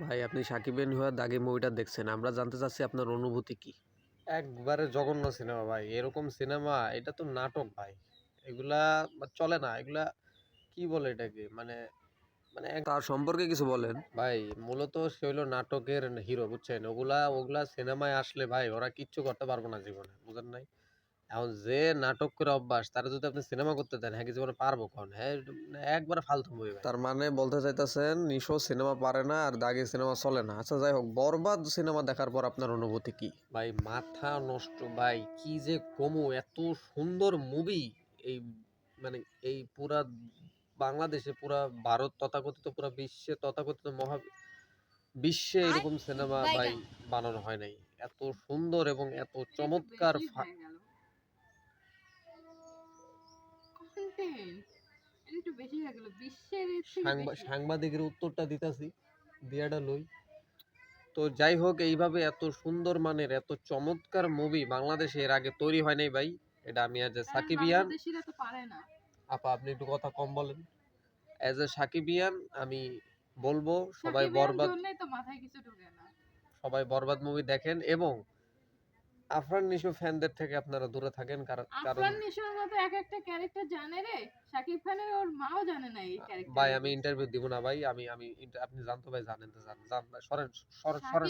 ভাই আপনি সাকিবের হয়ে দাগি মুভিটা দেখছেন। আমরা জানতে চাচ্ছি আপনার অনুভূতি কি? একবারে জঘন্য সিনেমা ভাই। এরকম সিনেমা এটা তো নাটক ভাই। এগুলা চলে না। এগুলা কি বলে এটাকে? মানে মানে এক তার সম্পর্কে কিছু বলেন। ভাই মূলত সে হইলো নাটকের হিরো বুঝছেন? ওগুলা সিনেমায় আসলে ভাই ওরা কিচ্ছু করতে পারবে না জীবনে। বুঝেন নাই? এখন যে নাটক করে অভ্যাস তারে যদি আপনি সিনেমা করতে দেন, হ্যাঁ কি জীবনে পারবো কন? হ্যাঁ একবারে ফালতু মুভি ভাই। তার মানে বলতে চাইতেছেন নিশো সিনেমা পারে না আর দাগি সিনেমা চলে না। আচ্ছা যাই হোক, বরবাদ সিনেমা দেখার পর আপনার অনুভূতি কি? ভাই মাথা নষ্ট ভাই। কি যে কমু এত সুন্দর মুভি এই মানে এই পুরা বাংলাদেশে পুরা ভারত তথাকথিত পুরা বিশ্বে তথাকথিত বিশ্বে এরকম সিনেমা ভাই বানানো হয় নাই। এত সুন্দর এবং এত চমৎকার সাংবাদিকের উত্তরটা দিতাছি দিয়াটা লই। তো যাই হোক এইভাবে এত সুন্দর মানের এত চমৎকার মুভি বাংলাদেশে এর আগে তৈরি হয় নাই ভাই। এটা আমি আজ এ সাকিবিয়ান আপা আপনি একটু কথা কম বলেন। অ্যাজ এ সাকিবিয়ান আমি বলবো সবাই বরবাদ মুভি দেখেন এবং আফরান নিশো ফ্যানদের থেকে আপনারা দূরে থাকেন কারণ ভাই আমি ইন্টারভিউ দিব না ভাই। আমি আপনি জানতো ভাই জানেন তো জান জান সরেন সরেন সরেন